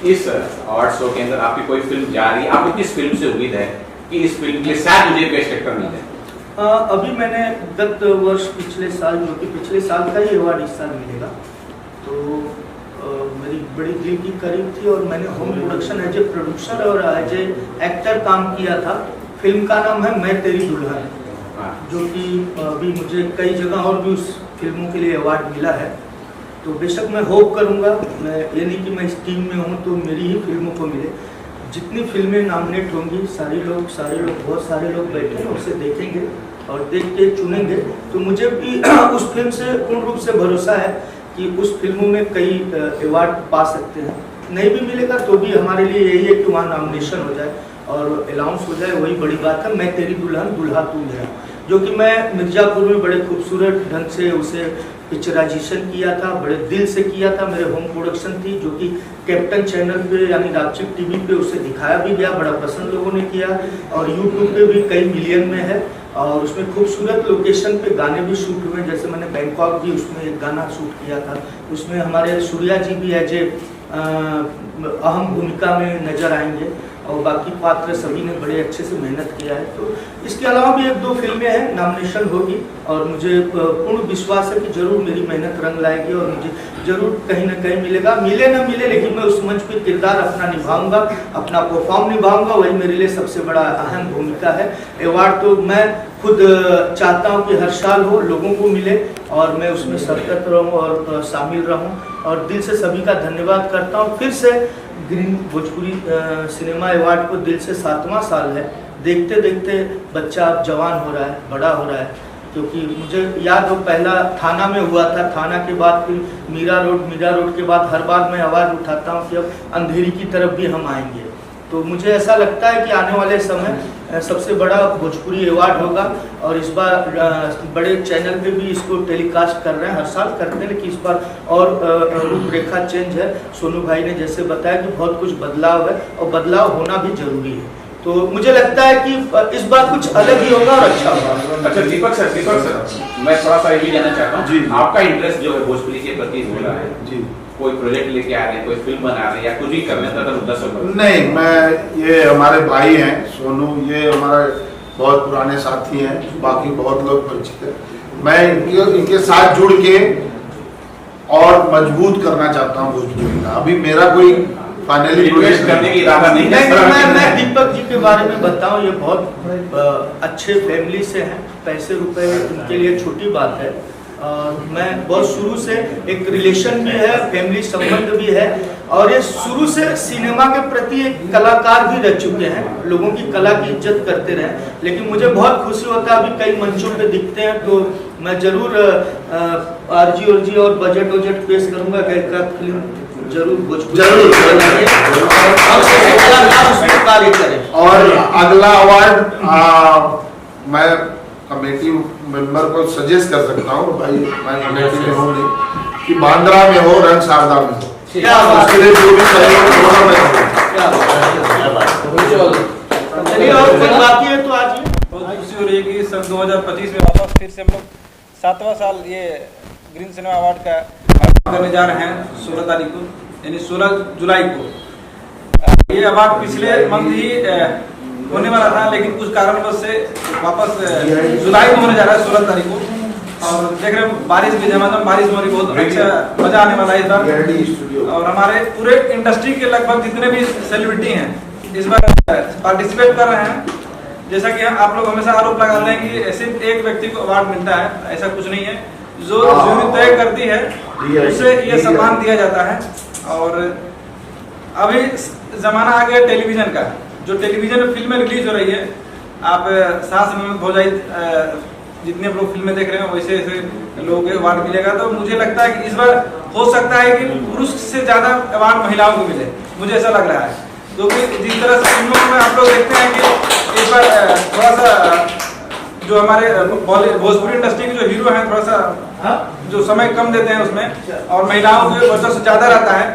इस अवार्ड शो के अंदर आपकी कोई फिल्म जा रही है, आपको किस फिल्म से उम्मीद है कि इस फिल्म के लिए शायद मुझे बेस्ट एक्टर मिल जाए? अभी मैंने गत वर्ष पिछले साल, जो कि पिछले साल का ही अवार्ड इस साल मिलेगा, तो मेरी बड़ी दिल की करीब थी, और मैंने home production as a producer और एज ए एक्टर काम किया था। फिल्म का नाम है मैं तेरी दुल्हन, जो कि अभी मुझे कई जगह और भी उस फिल्मों के लिए अवार्ड मिला है। तो बेशक मैं होप करूंगा, मैं ये नहीं कि मैं इस टीम में हूँ तो मेरी ही फिल्मों को मिले। जितनी फिल्में नॉमिनेट होंगी, सारे लोग बहुत सारे लोग बैठे हैं, उसे देखेंगे और देख के चुनेंगे। तो मुझे भी उस फिल्म से पूर्ण रूप से भरोसा है कि उस फिल्मों में कई अवार्ड पा सकते हैं। नहीं भी मिलेगा तो भी हमारे लिए यही है कि वहाँ नॉमिनेशन हो जाए और अलाउंस हो जाए, वही बड़ी बात है। मैं तेरी दुल्हन दुल्हा तू मेरा, जो कि मैं मिर्जापुर में बड़े खूबसूरत ढंग से उसे पिक्चराइजेशन किया था, बड़े दिल से किया था। मेरे होम प्रोडक्शन थी, जो कि कैप्टन चैनल पे यानी रापचिक टीवी पे उसे दिखाया भी गया, बड़ा पसंद लोगों ने किया, और यूट्यूब पे भी कई मिलियन में है। और उसमें खूबसूरत लोकेशन पे गाने भी शूट हुए, जैसे मैंने बैंकॉक भी उसमें एक गाना शूट किया था। उसमें हमारे सूर्या जी भी एज ए अहम भूमिका में नजर आएंगे, और बाकी पात्र सभी ने बड़े अच्छे से मेहनत किया है। तो इसके अलावा भी एक दो फिल्में हैं, नॉमिनेशन होगी, और मुझे पूर्ण विश्वास है कि जरूर मेरी मेहनत रंग लाएगी और मुझे जरूर कहीं ना कहीं मिलेगा। मिले ना मिले, लेकिन मैं उस मंच पे किरदार अपना निभाऊंगा, अपना परफॉर्म निभाऊंगा, वही मेरे लिए सबसे बड़ा अहम भूमिका है। अवार्ड तो मैं खुद चाहता हूँ कि हर साल हो, लोगों को मिले, और मैं उसमें सरकत रहूँ और शामिल रहूँ, और दिल से सभी का धन्यवाद करता हूँ। फिर से ग्रीन भोजपुरी सिनेमा अवार्ड को दिल से 7वां साल है। देखते देखते बच्चा अब जवान हो रहा है, बड़ा हो रहा है, क्योंकि मुझे याद हो पहला थाना में हुआ था, थाना के बाद फिर मीरा रोड के बाद हर बार मैं आवाज़ उठाता हूँ कि अब अंधेरी की तरफ भी हम आएंगे। तो मुझे ऐसा लगता है कि आने वाले समय सबसे बड़ा भोजपुरी अवार्ड होगा, और इस बार बड़े चैनल पे भी इसको टेलीकास्ट कर रहे हैं, हर साल करते हैं, लेकिन इस बार और रूपरेखा चेंज है। सोनू भाई ने जैसे बताया कि बहुत कुछ बदलाव है, और बदलाव होना भी जरूरी है। तो मुझे लगता है कि इस बार कुछ अलग ही होगा और अच्छा होगा। अच्छा दीपक सर, मैं थोड़ा सा ये भी जानना चाहता हूँ, आपका इंटरेस्ट जो है भोजपुरी के प्रति हो रहा है जी, कोई प्रोजेक्ट लेके आ रहे हैं, कोई फिल्म बना रहे हैं, या कुछ भी करने का मुद्दा सब? नहीं, मैं ये हमारे भाई हैं सोनू, ये हमारे बहुत पुराने साथी हैं, बाकी बहुत लोग परिचित हैं। मैं इनके साथ जुड़ के और मजबूत करना चाहता हूँ भोजपुरी का। अभी मेरा कोई फाइनली इन्वेस्ट करने की इरादा नहीं है। मैं दीपक जी के बारे में बताऊं, ये बहुत अच्छे फैमिली से हैं, पैसे रुपए उनके लिए छोटी बात है। मैं बहुत शुरू से एक रिलेशन भी है, फैमिली संबंध भी है, और ये शुरू से सिनेमा के प्रति एक कलाकार भी रह चुके हैं, लोगों की कला की इज्जत करते रहे। लेकिन मुझे बहुत खुशी होता है, अभी कई मंचों पे दिखते हैं, तो मैं जरूर आरजी और बजट पेश करूंगा कि एक फिल्म जरूर जरूर कार्य करें। और अगला अवार्ड मैं कमेटी मेंबर को सजेस्ट कर सकता हूँ, भाई मैं कमेटी में हूँ नहीं, कि बांद्रा में हो, रंग शारदा में हो, उसके लिए जो भी सहयोग होगा मैं चलिए और कुछ बाकी है तो आज बहुत खुशी हो रही है कि सन 2025 में वापस फिर से हम लोग 7वां साल ये ग्रीन सिनेमा अवार्ड का आयोजन करने जा रहे हैं 16 तारीख को, यानी 16 जुलाई को। ये अवार्ड पिछले मंथ ही होने वाला था, लेकिन कुछ कारणवश से वापस जुलाई में होने जा रहा है 16 तारीख को। और देख रहे हैं बारिश भी झमाझम बारिश हो रही, बहुत अच्छा मजा आने वाला है इस बार। और हमारे पूरे इंडस्ट्री के लगभग जितने भी सेलिब्रिटी हैं इस बार पार्टिसिपेट कर रहे हैं। जैसा कि आप लोग हमेशा आरोप लगाते हैं कि सिर्फ एक व्यक्ति को अवार्ड मिलता है, ऐसा कुछ नहीं है। जो जूरी तय करती है उसे ये सम्मान दिया जाता है। और अभी जमाना आ गया टेलीविजन का, जो टेलीविजन में फिल्में रिलीज हो रही है, आप सास में भौजाई जितने लोग फिल्में देख रहे हैं वैसे ऐसे लोगों को अवार्ड मिलेगा। तो मुझे लगता है कि इस बार हो सकता है कि पुरुष से ज्यादा अवार्ड महिलाओं को मिले, मुझे ऐसा लग रहा है। क्योंकि जिस तरह से फिल्मों में आप लोग देखते हैं कि इस बार थोड़ा सा जो हमारे भोजपुरी इंडस्ट्री के जो हीरो हैं थोड़ा सा जो समय कम देते हैं उसमें, और महिलाओं के वर्चस्व ज्यादा रहता है।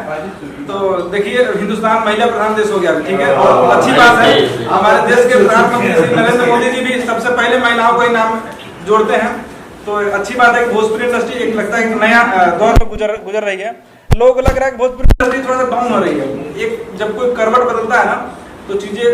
तो देखिए हिंदुस्तान महिला प्रधान देश हो गया, ठीक है, और अच्छी बात है। हमारे देश के प्रधानमंत्री श्री नरेंद्र मोदी जी भी सबसे पहले महिलाओं को ही नाम जोड़ते हैं। तो अच्छी बात है कि भोजपुरी इंडस्ट्री एक लगता है कि नया दौर में गुजर रही है। लोगों को लग रहा है कि भोजपुरी इंडस्ट्री थोड़ा सा डाउन हो रही है। एक जब कोई करवट बदलता है ना तो चीजें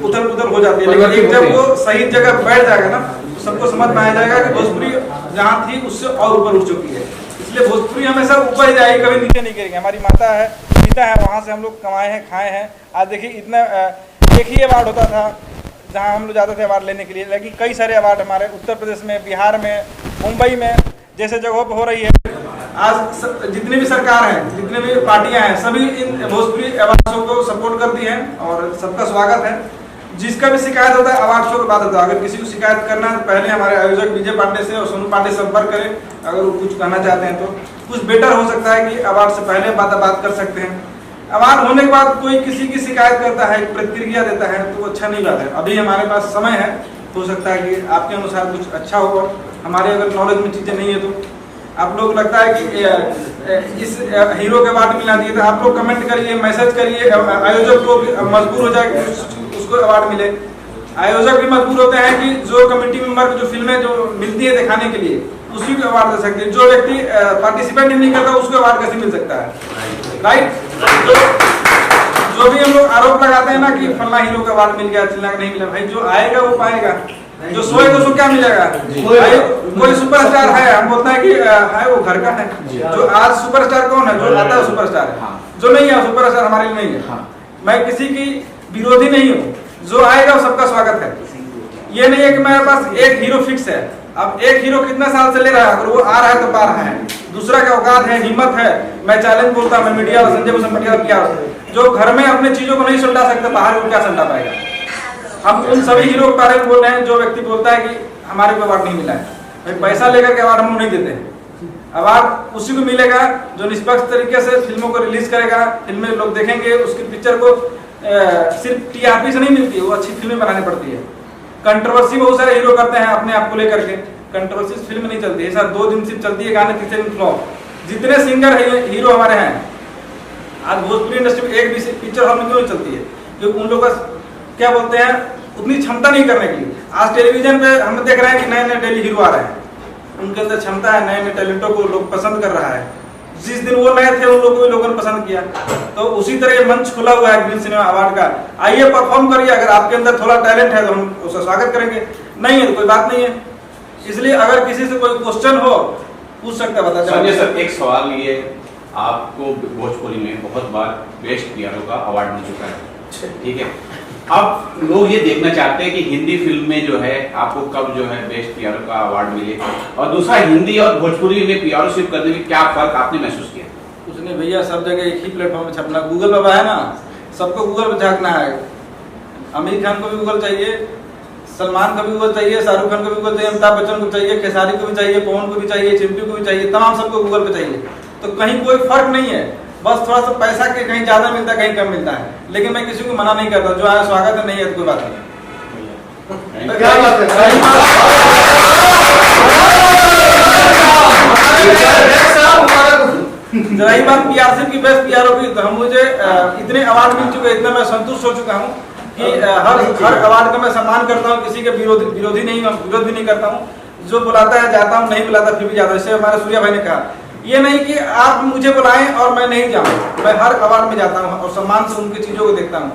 उथल पुथल हो जाती है, लेकिन एक जब वो सही जगह बैठ जाएगा ना तो सबको समझ में आ जाएगा कि भोजपुरी जहाँ थी उससे और ऊपर उठ चुकी है। इसलिए भोजपुरी हमेशा ऊपर ही जाएगी, कभी नीचे नहीं गिरेगी। हमारी माता है, पिता है, वहाँ से हम लोग कमाए हैं, खाए हैं। आज देखिए इतना एक ही अवार्ड होता था जहाँ हम लोग जाते थे अवार्ड लेने के लिए, लेकिन कई सारे अवार्ड हमारे उत्तर प्रदेश में, बिहार में, मुंबई में जैसे जगहों पर हो रही है। आज जितने भी सरकार हैं, जितने भी पार्टियां हैं, सभी इन भोजपुरी अवार्ड शो को सपोर्ट करती हैं और सबका स्वागत है। जिसका भी शिकायत होता है अवार्ड शो के बाद होता है। अगर किसी को शिकायत करना है तो पहले हमारे आयोजक विजय पांडे से और सोनू पांडे संपर्क करें। अगर वो कुछ कहना चाहते हैं तो कुछ बेटर हो सकता है कि अवार्ड से पहले बात कर सकते हैं। अवार्ड होने के बाद कोई किसी की शिकायत करता है, प्रतिक्रिया देता है तो अच्छा नहीं बात है। अभी हमारे पास समय है, हो सकता है कि आपके अनुसार कुछ अच्छा हो। हमारे अगर नॉलेज में चीज़ें नहीं है तो आप लोग लगता है कि इस हीरो के अवार्ड मिलना चाहिए तो आप लोग कमेंट करिए, मैसेज करिए। आयोजक को मजबूर हो जाए कि उसको अवार्ड मिले। आयोजक भी मजबूर होते हैं कि जो कमेटी मेंबर को जो फिल्में जो मिलती है दिखाने के लिए उसी को अवार्ड दे सकते हैं। जो व्यक्ति पार्टिसिपेट नहीं करता उसको अवार्ड कैसे मिल सकता है, राइट? जो भी हम लोग आरोप लगाते हैं ना कि फल्ला हीरो का अवार्ड मिल गया, चिल्ला नहीं मिला, भाई जो आएगा वो पाएगा। जो सोएगा उसको क्या मिलेगा? भाई कोई सुपरस्टार है, हम बोलते हैं कि है वो घर का है। जो आज सुपरस्टार कौन है? जो आता है सुपरस्टार है, जो नहीं है सुपरस्टार हमारे लिए नहीं है। मैं किसी की विरोधी नहीं हूँ, जो आएगा वो सबका स्वागत है। ये नहीं है कि मेरे पास एक हीरो फिक्स है। अब एक हीरो कितना साल से ले रहा है, अगर वो आ रहा है तो पा रहा है। दूसरा का औकात है, हिम्मत है, मैं चैलेंज बोलता हूँ, मैं मीडिया और संजय भूषण पटियाला क्या जो घर में अपने चीजों को नहीं सुलझा सकते, बाहर वो क्या सुलझा पाएगा? हम उन सभी हीरो के बारे में बोल रहे हैं जो व्यक्ति बोलता है कि हमारे को अवार्ड नहीं मिला है। भाई पैसा लेकर के अवार्ड हम नहीं देते हैं। अवार्ड उसी को मिलेगा जो निष्पक्ष तरीके से फिल्मों को रिलीज करेगा, फिल्में लोग देखेंगे, उसकी पिक्चर को सिर्फ टीआरपी से नहीं मिलती है, वो अच्छी फिल्में बनानी पड़ती है। कंट्रोवर्सी बहुत सारे हीरो करते हैं अपने आप को लेकर के, कंट्रोवर्सी फिल्म नहीं चलती है। सर 2 दिन सिर्फ चलती है गाने, तीसरे दिन फ्लॉप। जितने सिंगर हीरो हमारे हैं आज भोजपुरी इंडस्ट्री में एक भी पिक्चर हॉल में क्यों नहीं चलती है? क्योंकि उन लोगों का क्या बोलते हैं उतनी क्षमता नहीं करने की। आज टेलीविजन पे हम देख रहे हैं कि नए नए डेली हीरो आ रहे हैं, उनके अंदर क्षमता है, नए नए टैलेंटों को लोग पसंद कर रहा है। जिस दिन वो नए थे उन लोगों को भी लोगों ने पसंद किया। तो उसी तरह ये मंच खुला हुआ है ग्रीन सिनेमा अवार्ड का। आइए परफॉर्म करिए, अगर आपके अंदर थोड़ा टैलेंट है तो हम उसका स्वागत करेंगे, नहीं है तो कोई बात नहीं है। इसलिए अगर किसी से कोई क्वेश्चन हो पूछ सकता, बता संजय सर एक सवाल, ये आपको भोजपुरी में बहुत बार बेस्ट पीआरओ का अवार्ड मिल चुका है, ठीक है? अब लोग ये देखना चाहते हैं कि हिंदी फिल्म में जो है आपको कब जो है बेस्ट पीआरओ का अवार्ड मिले, और दूसरा हिंदी और भोजपुरी में पीआरओशिप करने में क्या फर्क आपने महसूस किया? कुछ नहीं भैया, सब जगह एक ही प्लेटफॉर्म पे छपना। गूगल पे है ना, सबको गूगल पे झांकना है। आमिर खान को भी गूगल चाहिए, सलमान को भी गूगल चाहिए, शाहरुख खान को भी गूगल चाहिए, अमिताभ बच्चन को चाहिए, खेसारी को भी चाहिए, पवन को भी चाहिए, चिंटू को भी चाहिए, तमाम सबको गूगल पे चाहिए। तो कहीं कोई फर्क नहीं है। बस थोड़ा सा पैसा के कहीं ज्यादा मिलता है, कहीं कम मिलता है, लेकिन मैं किसी को मना नहीं करता, जो आया स्वागत है, नहीं है तो कोई बात नहीं। क्या बात है? रही बात पीआरसी की, बेस्ट पीआरओ की, तो हम मुझे इतने अवार्ड मिल चुके, इतना मैं संतुष्ट हो चुका हूँ कि हर अवार्ड का मैं सम्मान करता हूँ, किसी के विरोध भी नहीं करता हूँ। जो बुलाता है जाता हूँ, नहीं बुलाता फिर भी जाता हूँ। जैसे हमारे सूर्या भाई ने कहा, ये नहीं कि आप मुझे बुलाएं और मैं नहीं जाऊँ, मैं हर अवार्ड में जाता हूँ और सम्मान से उनकी चीजों को देखता हूँ।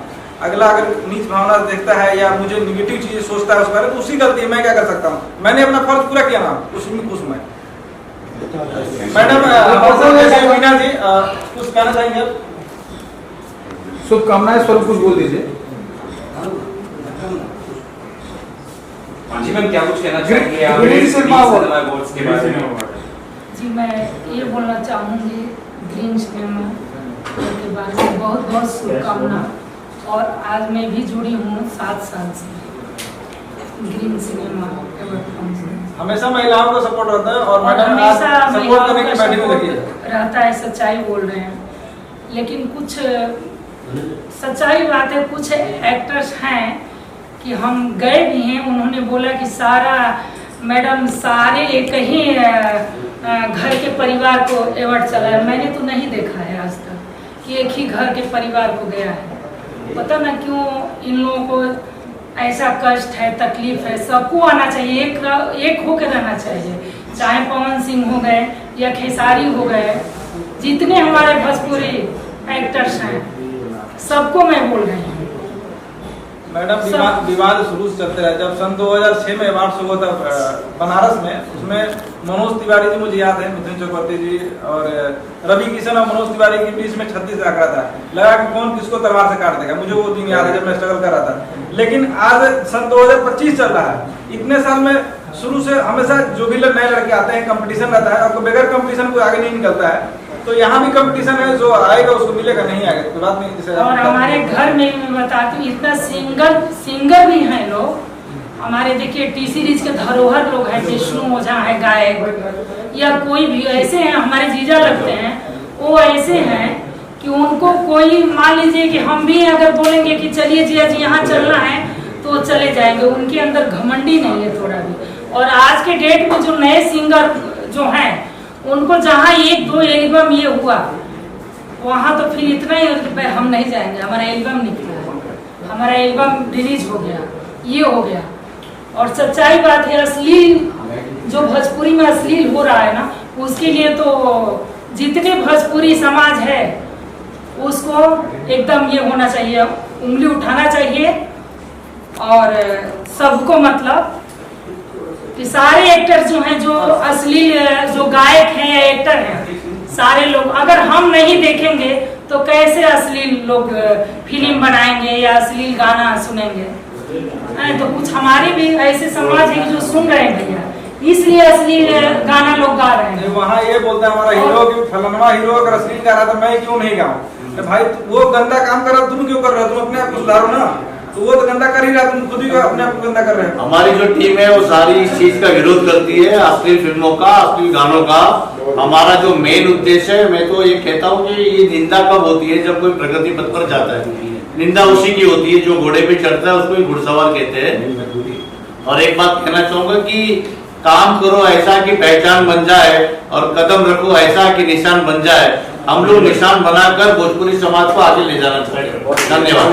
अगला अगर नीच भावना देखता है या मुझे निगेटिव चीजें सोचता है उस बारे तो उसकी गलती है, मैं क्या कर सकता हूँ। मैंने अपना फर्ज पूरा किया ना, उसमें खुश मैं। मैडम मीना जी कुछ कहना चाहेंगे? शुभकामनाएं स्वरूप कुछ बोल दीजिए। जी मैम, क्या कुछ कहना चाहेंगे आप अवार्ड्स के बारे में? जी मैं ये बोलना चाहूँगी ग्रीन सिनेमा के बारे में बहुत बहुत शुभकामना। और आज मैं भी जुड़ी हूँ 7 साल से ग्रीन सिनेमा से। हमेशा महिलाओं को सपोर्ट रहता है और मैडम हमेशा सपोर्ट करने की बैठक सपोर्ट देखिए रहता है, सच्चाई बोल रहे हैं। लेकिन कुछ सच्चाई बात है, कुछ एक्टर्स हैं कि हम गए भी हैं, उन्होंने बोला कि सारा मैडम सारे एक ही घर के परिवार को अवार्ड चला है। मैंने तो नहीं देखा है आज तक कि एक ही घर के परिवार को गया है। पता ना क्यों इन लोगों को ऐसा कष्ट है, तकलीफ है। सबको आना चाहिए, एक होकर रहना चाहिए। चाहे पवन सिंह हो गए या खेसारी हो गए, जितने हमारे भोजपुरी एक्टर्स हैं सबको मैं बोल रही हूँ। मैडम विवाद शुरू से चलते रहे। जब सन 2006 में अवार्ड हुआ था बनारस में, उसमें मनोज तिवारी जी, मुझे याद है, मिथुन चक्रवर्ती जी और रवि किशन और मनोज तिवारी के बीच में 36 आंकड़ा था। लगा कि कौन किसको तलवार से काट देगा। मुझे वो दिन याद है जब मैं स्ट्रगल कर रहा था। लेकिन आज सन 2025 चल रहा है। इतने साल में शुरू से हमेशा जो भी नए लड़के आते हैं कंपटीशन रहता है और बगैर कंपटीशन कोई आगे नहीं निकलता है। तो यहाँ भी कंपटीशन है, जो आएगा उसको मिलेगा, नहीं आएगा कोई बात नहीं। जैसे और हमारे घर में मैं बताती हूँ, इतना सिंगर भी हैं लोग हमारे। देखिए टी सीरीज के धरोहर लोग हैं, विष्णु ओझा है गायक, या कोई भी ऐसे हैं हमारे जीजा लगते हैं। वो ऐसे हैं कि उनको कोई मान लीजिए कि हम भी अगर बोलेंगे कि चलिए जी आज यहाँ चलना है तो चले जाएंगे। उनके अंदर घमंडी नहीं है थोड़ा भी। और आज के डेट में जो नए सिंगर जो हैं उनको जहाँ 1-2 एल्बम ये हुआ, वहाँ तो फिर इतना ही हम नहीं जाएंगे। हमारा एल्बम निकला है, हमारा एल्बम रिलीज हो गया, ये हो गया। और सच्चाई बात है, अश्लील जो भोजपुरी में अश्लील हो रहा है ना, उसके लिए तो जितने भोजपुरी समाज है उसको एकदम ये होना चाहिए, उंगली उठाना चाहिए। और सबको मतलब कि सारे एक्टर जो हैं, जो अश्लील जो गायक हैं या एक्टर हैं, सारे लोग अगर हम नहीं देखेंगे तो कैसे अश्लील लोग फिल्म बनाएंगे या अश्लील गाना सुनेंगे। तो कुछ हमारे भी ऐसे समाज है जो सुन रहे हैं भैया, इसलिए अश्लील गाना लोग गा रहे हैं। वहाँ ये बोलता है हमारा हीरो कि फलाना हीरो अगर अश्लील गा रहा था मैं क्यों नहीं गाऊं। भाई वो गंदा काम कर रहा, तुम क्यों कर रहे हो? तुम अपने आप को सुधारो ना। तो वो तो गंदा कर ही रहा, तुम खुद ही अपने आप को गंदा कर रहे हो। हमारी जो टीम है वो सारी इस चीज का विरोध करती है, अश्लील फिल्मों का, अश्लील गानों का। हमारा जो मेन उद्देश्य है, मैं तो ये कहता हूँ कि ये निंदा कब होती है, जब कोई प्रगति पथ पर जाता है। निंदा उसी की होती है जो घोड़े पे चढ़ता है, उसको ही घुड़सवार कहते हैं। और एक बात कहना चाहूंगा कि काम करो ऐसा कि पहचान बन जाए और कदम रखो ऐसा कि निशान बन जाए। हम लोग निशान बनाकर भोजपुरी समाज को आगे ले जाना चाहिए। धन्यवाद।